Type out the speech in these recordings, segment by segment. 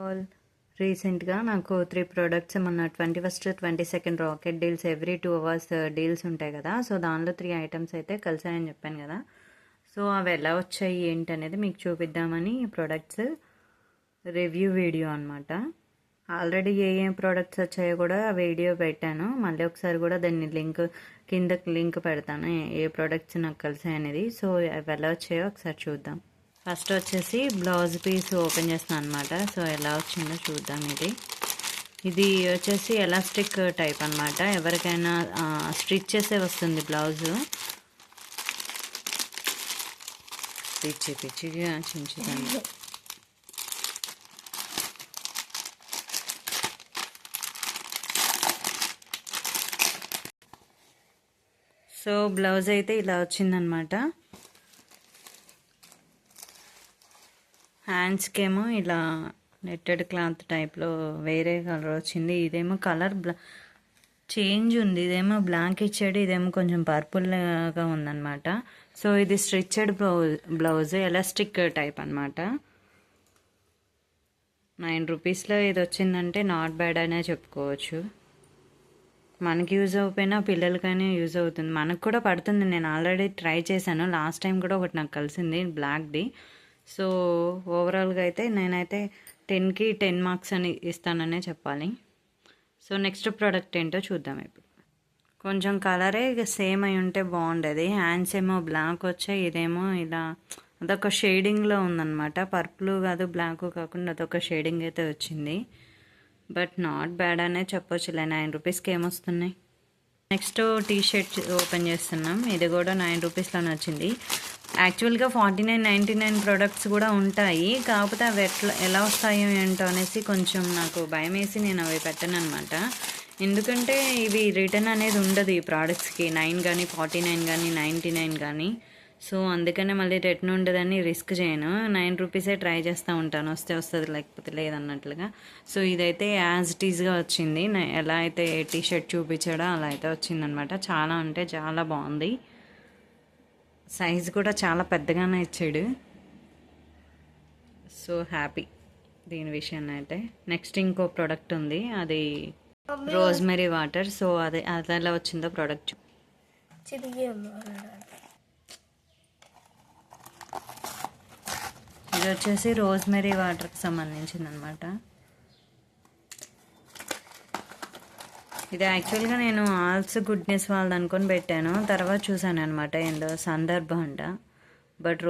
All రీసెంట్గా నాకు 3 products మొన్న 21st 22nd rocket deals every 2 hours deals ఉంటాయి కదా. సో దానిలో 3 ఐటమ్స్ అయితే కలిసాయని చెప్పాను కదా. సో అవి ఎలా వచ్చాయి ఏంటి అనేది మీకు చూపిద్దామని ప్రోడక్ట్స్ రివ్యూ వీడియో అనమాట. ఆల్రెడీ ఏ ప్రోడక్ట్స్ వచ్చాయో కూడా వీడియో పెట్టాను. మళ్ళీ ఒకసారి కూడా దాన్ని కింద లింక్ పెడతాను ఏ ప్రోడక్ట్స్ నాకు కలిసాయి అనేది. సో అవి ఎలా వచ్చాయో ఒకసారి చూద్దాం. ఫస్ట్ వచ్చేసి బ్లౌజ్ పీస్ ఓపెన్ చేస్తాను అనమాట. సో ఎలా వచ్చిందో చూద్దాం. ఇది వచ్చేసి ఎలాస్టిక్ టైప్ అనమాట. ఎవరికైనా స్టిచ్ చేసే వస్తుంది బ్లౌజు. పిచ్చిగా చించుతాను. సో బ్లౌజ్ అయితే ఇలా వచ్చిందనమాట. హ్యాండ్స్కేమో ఇలా నెట్టెడ్ క్లాత్ టైప్లో వేరే కలర్ వచ్చింది. ఇదేమో కలర్ చేంజ్ ఉంది. ఇదేమో బ్లాక్ ఇచ్చాడు, ఇదేమో కొంచెం పర్పుల్గా ఉందన్నమాట. సో ఇది స్ట్రిచ్డ్ బ్లౌజ్ ఎలాస్టిక్ టైప్ అనమాట. 9 రూపీస్లో ఇది వచ్చిందంటే నాట్ బ్యాడ్ అనే చెప్పుకోవచ్చు. మనకి యూజ్ అవ్వకపోయినా పిల్లలకైనా యూజ్ అవుతుంది, మనకు కూడా పడుతుంది. నేను ఆల్రెడీ ట్రై చేశాను, లాస్ట్ టైం కూడా ఒకటి నాకు కలిసింది బ్లాక్ది. సో ఓవరాల్గా అయితే నేనైతే 10కి 10 మార్క్స్ అని ఇస్తాననే చెప్పాలి. సో నెక్స్ట్ ప్రోడక్ట్ ఏంటో చూద్దాం. ఇప్పుడు కొంచెం కలరే సేమ్ అయి ఉంటే బాగుండేది. హ్యాండ్స్ ఏమో బ్లాక్ వచ్చాయి, ఇదేమో ఇలా అదొక షేడింగ్లో ఉందన్నమాట. పర్పుల్ కాదు బ్లాక్ కాకుండా అదొక షేడింగ్ అయితే వచ్చింది. బట్ నాట్ బ్యాడ్ అనే చెప్పొచ్చులే. 9 రూపీస్కి ఏమొస్తున్నాయి. నెక్స్ట్ టీ షర్ట్ ఓపెన్ చేస్తున్నాం. ఇది కూడా 9 రూపీస్లోనే వచ్చింది. యాక్చువల్గా 49.99 ప్రోడక్ట్స్ కూడా ఉంటాయి, కాకపోతే అవి ఎలా వస్తాయో ఏంటో అనేసి కొంచెం నాకు భయం వేసి నేను అవి పెట్టాను అనమాట. ఎందుకంటే ఇవి రిటర్న్ అనేది ఉండదు ఈ ప్రోడక్ట్స్కి. 9 కానీ 49 కానీ 99 కానీ. సో అందుకనే మళ్ళీ రిటర్న్ ఉండదని రిస్క్ చేయను. 9 రూపీసే ట్రై చేస్తూ ఉంటాను, వస్తే వస్తుంది లేకపోతే లేదన్నట్లుగా. సో ఇదైతే యాజ్ ఇట్ ఈజ్గా వచ్చింది. ఎలా అయితే టీ షర్ట్ చూపించాడో అలా అయితే వచ్చిందనమాట. చాలా అంటే చాలా బాగుంది. సైజ్ కూడా చాలా పెద్దగానే ఇచ్చాడు. సో హ్యాపీ దీని విషయాన్ని అయితే. నెక్స్ట్ ఇంకో ప్రోడక్ట్ ఉంది, అది రోజ్మెరీ వాటర్. సో అది ఎలా వచ్చిందో ప్రోడక్ట్ ఇది వచ్చేసి రోజ్మెరీ వాటర్కి సంబంధించింది అనమాట. ఇది యాక్చువల్గా నేను ఆల్స్ గుడ్నెస్ వాళ్ళది అనుకొని పెట్టాను, తర్వాత చూసాను అనమాట ఏందో సందర్భం అంట. బట్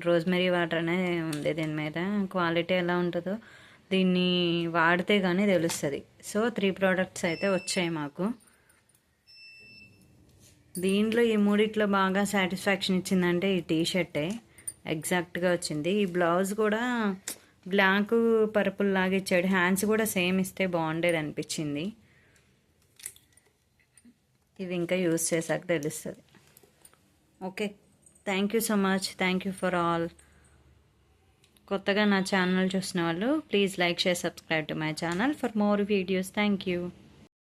రోజ్మెరీ వాటర్ అనే ఉంది దీని మీద. క్వాలిటీ ఎలా ఉంటుందో దీన్ని వాడితే కానీ తెలుస్తుంది. సో 3 ప్రోడక్ట్స్ అయితే వచ్చాయి మాకు. దీంట్లో ఈ మూడిట్లో బాగా సాటిస్ఫాక్షన్ ఇచ్చిందంటే ఈ టీ షర్టే ఎగ్జాక్ట్గా వచ్చింది. ఈ బ్లౌజ్ కూడా బ్లాక్ పర్పుల్ లాగా ఇచ్చాడు. హ్యాండ్స్ కూడా సేమ్ ఇస్తే బాగుండేది అనిపించింది. ఇవి ఇంకా యూజ్ చేశాక తెలుస్తుంది. Okay, thank you so much. Thank you for all. కొత్తగా నా ఛానల్ చూసిన వాళ్ళు please like, share, subscribe to my channel for more videos. Thank you.